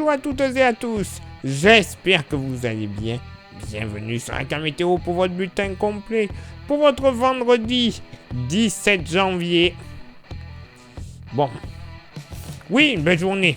bonjour à toutes et à tous. J'espère que vous allez bien. Bienvenue sur la carte météo pour votre bulletin complet pour votre vendredi 17 janvier. Bon. Oui, une belle journée.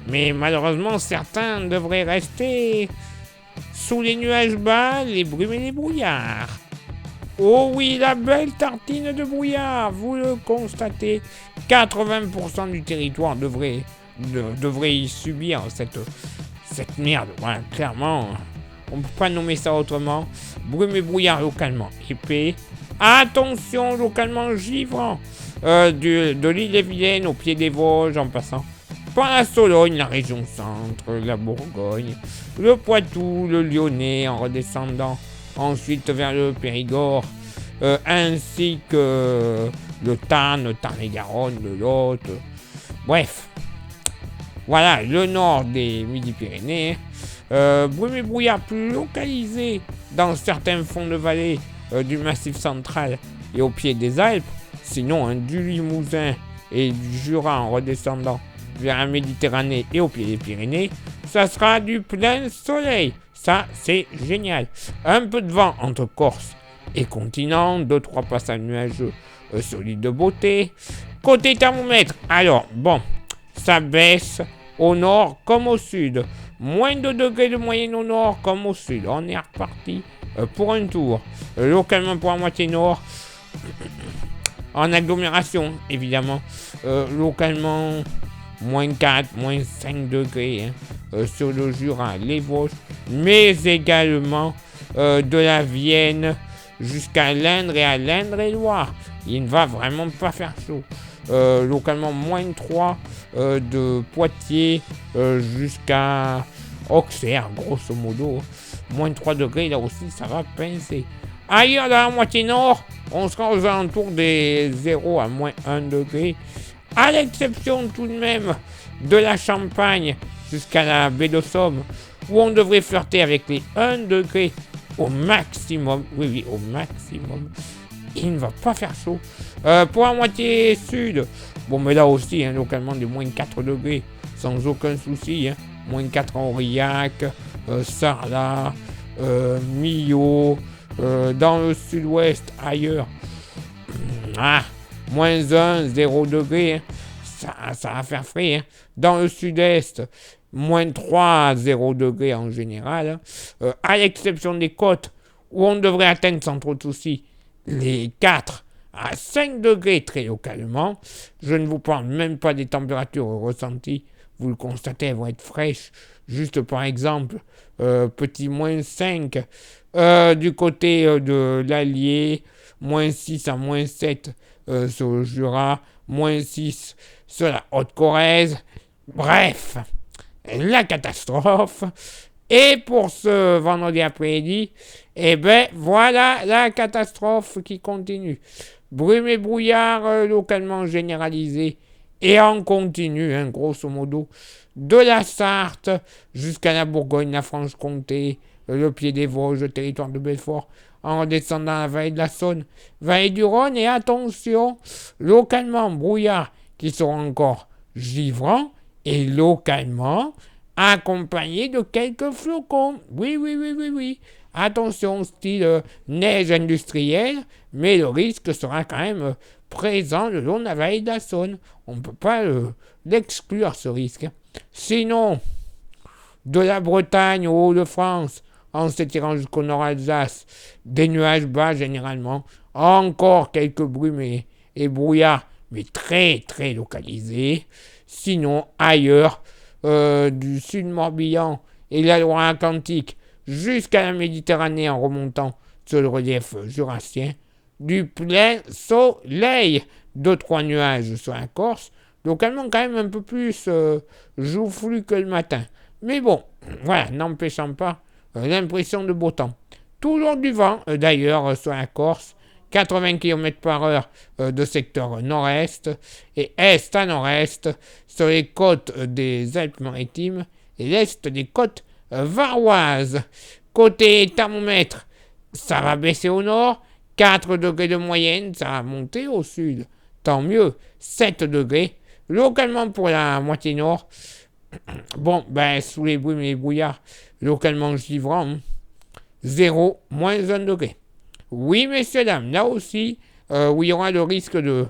Mais malheureusement, certains devraient rester sous les nuages bas, les brumes et les brouillards. Oh oui, la belle tartine de brouillard, vous le constatez, 80% du territoire devrait y subir cette merde. Voilà, clairement, on ne peut pas nommer ça autrement. Brume et brouillard localement épais. Attention, localement givrant. De l'Ille-et-Vilaine au pied des Vosges, en passant par la Sologne, la région centre, la Bourgogne, le Poitou, le Lyonnais, en redescendant ensuite vers le Périgord, ainsi que le Tarn, Tarn-et-Garonne, le Lot. Bref, voilà, le nord des Midi-Pyrénées. Brume et brouillard plus localisé dans certains fonds de vallée du Massif central et au pied des Alpes. Sinon, du Limousin et du Jura en redescendant vers la Méditerranée et au pied des Pyrénées, ça sera du plein soleil. Ça, c'est génial. Un peu de vent entre Corse et continent, 2-3 passages nuageux sur l'île de Beauté. Côté thermomètre, alors, bon, ça baisse au nord comme au sud. Moins de degrés de moyenne au nord comme au sud. On est reparti pour un tour. Localement pour la moitié nord. En agglomération, évidemment. Localement, moins 4, moins 5 degrés sur le Jura, les Vosges, mais également de la Vienne jusqu'à l'Indre et à l'Indre-et-Loire. Il ne va vraiment pas faire chaud. Localement, moins 3 de Poitiers jusqu'à Auxerre, grosso modo. Moins 3 degrés, là aussi, ça va pincer. Ailleurs, dans la moitié nord, on sera aux alentours des 0 à moins 1 degré. À l'exception tout de même de la Champagne jusqu'à la baie de Somme, où on devrait flirter avec les 1 degré au maximum. Oui, au maximum. Il ne va pas faire chaud. Pour la moitié sud, bon, mais là aussi, localement, des moins 4 degrés, sans aucun souci. Moins 4 en Aurillac, Sarlat, Millau, dans le sud-ouest, ailleurs. Moins 1, 0 degré, ça va faire frais. Dans le sud-est, moins 3, 0 degré en général. À l'exception des côtes, où on devrait atteindre sans trop de soucis les 4 à 5 degrés très localement. Je ne vous parle même pas des températures ressenties. Vous le constatez, elles vont être fraîches. Juste par exemple, petit moins 5 du côté de l'Allier, moins 6 à moins 7 sur le Jura, moins 6 sur la Haute-Corrèze. Bref, la catastrophe. Et pour ce vendredi après-midi, voilà la catastrophe qui continue. Brume et brouillard localement généralisé et en continu, grosso modo, de la Sarthe jusqu'à la Bourgogne, la Franche-Comté, le pied des Vosges, le territoire de Belfort, en redescendant la vallée de la Saône, vallée du Rhône, et attention, localement brouillard qui seront encore givrants, et localement accompagné de quelques flocons. Oui. Attention, style neige industrielle, mais le risque sera quand même présent le long de la vallée de la Saône. On ne peut pas l'exclure, ce risque. Sinon, de la Bretagne au Haut-de-France, en s'étirant jusqu'au nord Alsace, des nuages bas généralement, encore quelques brumes et brouillards, mais très très localisés. Sinon, ailleurs, du sud Morbihan et la Loire-Atlantique jusqu'à la Méditerranée en remontant sur le relief jurassien, du plein soleil, 2-3 nuages sur la Corse, localement quand même un peu plus joufflu que le matin. Mais bon, voilà, n'empêchant pas l'impression de beau temps. Toujours du vent, d'ailleurs, sur la Corse, 80 km/h de secteur nord-est et est à nord-est sur les côtes des Alpes-Maritimes et l'est des côtes varoises. Côté thermomètre, ça va baisser au nord, 4 degrés de moyenne, ça va monter au sud. Tant mieux, 7 degrés Localement pour la moitié nord, bon, ben, sous les brumes et les brouillards, localement givrant, 0, moins 1 degré. Oui, messieurs, dames, là aussi, où il y aura le risque de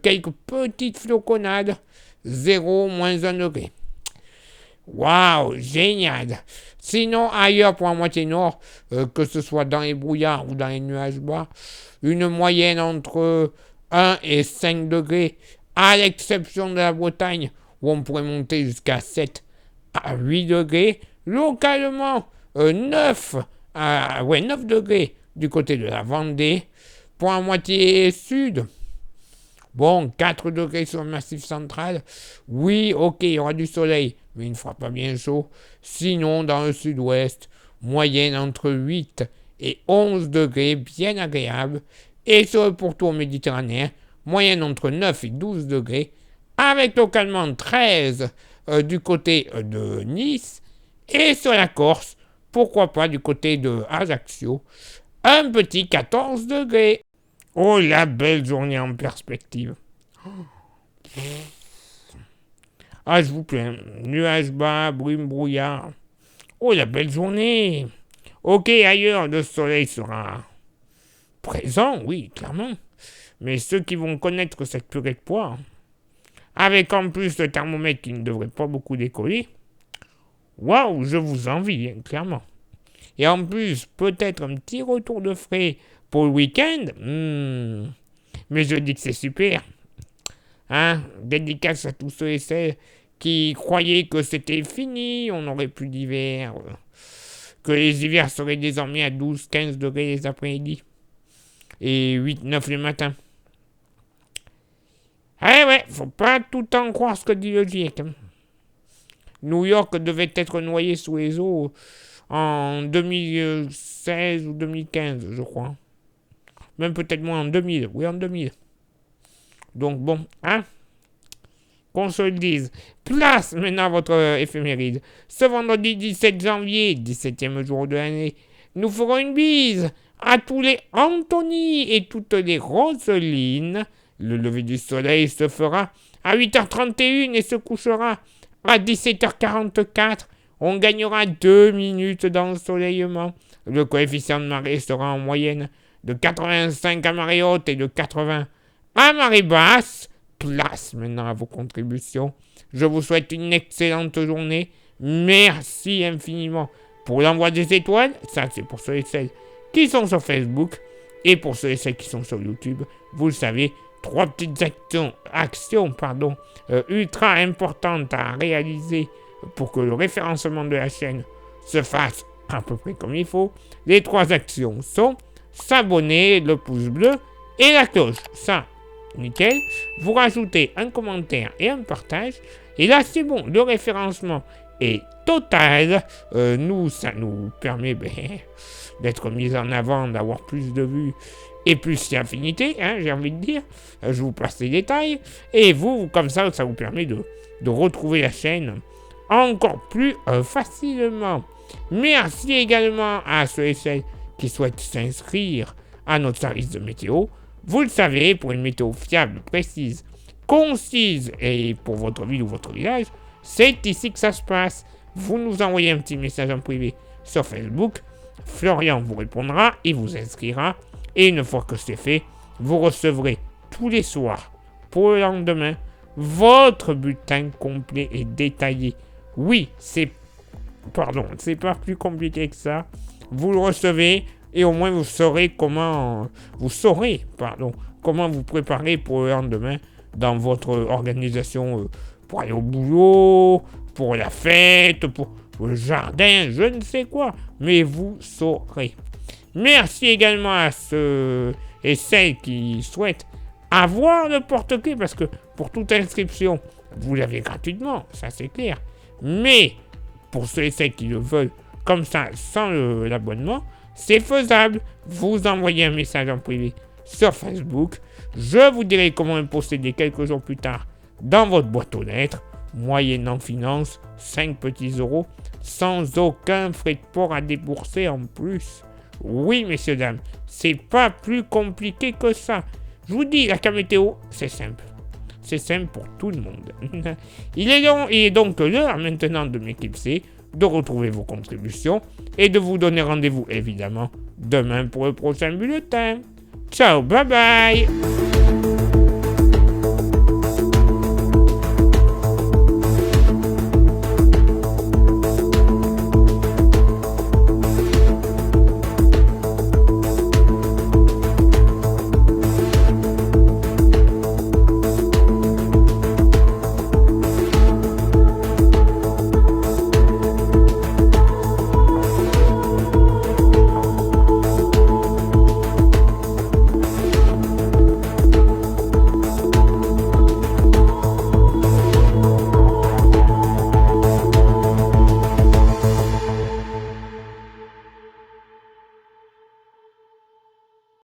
quelques petites floconnades, 0, moins 1 degré. Waouh, génial. Sinon, ailleurs pour la moitié nord, que ce soit dans les brouillards ou dans les nuages bas, une moyenne entre 1 et 5 degrés, à l'exception de la Bretagne, où on pourrait monter jusqu'à 7 à 8 degrés. Localement, 9 degrés du côté de la Vendée. Pour la moitié sud, bon, 4 degrés sur le massif central. Oui, ok, il y aura du soleil, mais il ne fera pas bien chaud. Sinon, dans le sud-ouest, moyenne entre 8 et 11 degrés, bien agréable. Et sur le pourtour méditerranéen, moyenne entre 9 et 12 degrés, avec localement 13 du côté de Nice. Et sur la Corse, pourquoi pas du côté de Ajaccio, un petit 14 degrés. Oh, la belle journée en perspective. Ah, je vous plains. Nuages bas, brume, brouillard. Oh, la belle journée. Ok, ailleurs, le soleil sera présent, oui, clairement. Mais ceux qui vont connaître cette purée de pois, avec en plus le thermomètre qui ne devrait pas beaucoup décoller, waouh, je vous envie, hein, clairement. Et en plus, peut-être un petit retour de frais pour le week-end. Mais je dis que c'est super. Hein, dédicace à tous ceux et celles qui croyaient que c'était fini, on n'aurait plus d'hiver, que les hivers seraient désormais à 12-15 degrés les après-midi et 8-9 le matin. Eh ouais, faut pas tout le temps croire ce que dit le GIEC. Hein. New York devait être noyé sous les eaux en 2016 ou 2015, je crois. Même peut-être moins en 2000. Oui, en 2000. Donc bon, hein, qu'on se le dise. Place maintenant à votre éphéméride. Ce vendredi 17 janvier, 17e jour de l'année, nous ferons une bise à tous les Anthony et toutes les Roselines. Le lever du soleil se fera à 8h31 et se couchera à 17h44. On gagnera 2 minutes d'ensoleillement. Le coefficient de marée sera en moyenne de 85 à marée haute et de 80 à marée basse. Place maintenant à vos contributions. Je vous souhaite une excellente journée. Merci infiniment pour l'envoi des étoiles. Ça, c'est pour ceux et celles qui sont sur Facebook. Et pour ceux et celles qui sont sur YouTube, vous le savez, 3 petites actions ultra importantes à réaliser pour que le référencement de la chaîne se fasse à peu près comme il faut. Les 3 actions sont s'abonner, le pouce bleu et la cloche. Ça, nickel. Vous rajoutez un commentaire et un partage. Et là, c'est bon. Le référencement est total. Ça nous permet d'être mis en avant, d'avoir plus de vues et plus d'affinité, hein, j'ai envie de dire. Je vous passe les détails. Et vous, comme ça vous permet de retrouver la chaîne encore plus facilement. Merci également à ceux et celles qui souhaitent s'inscrire à notre service de météo. Vous le savez, pour une météo fiable, précise, concise et pour votre ville ou votre village, c'est ici que ça se passe. Vous nous envoyez un petit message en privé sur Facebook. Florian vous répondra et vous inscrira. Et une fois que c'est fait, vous recevrez tous les soirs, pour le lendemain, votre bulletin complet et détaillé. Oui, c'est pas plus compliqué que ça. Vous le recevez et au moins vous saurez comment vous préparer pour le lendemain dans votre organisation pour aller au boulot, pour la fête, pour le jardin, je ne sais quoi, mais vous saurez. Merci également à ceux et celles qui souhaitent avoir le porte-clés, parce que pour toute inscription, vous l'avez gratuitement, ça c'est clair. Mais pour ceux et celles qui le veulent comme ça, sans l'abonnement, c'est faisable. Vous envoyez un message en privé sur Facebook. Je vous dirai comment le posséder quelques jours plus tard dans votre boîte aux lettres, moyennant finance, 5 petits euros, sans aucun frais de port à débourser en plus. Oui, messieurs, dames, c'est pas plus compliqué que ça. Je vous dis, la cam météo, c'est simple. C'est simple pour tout le monde. Il est donc l'heure maintenant de m'éclipser, de retrouver vos contributions et de vous donner rendez-vous évidemment demain pour le prochain bulletin. Ciao, bye bye!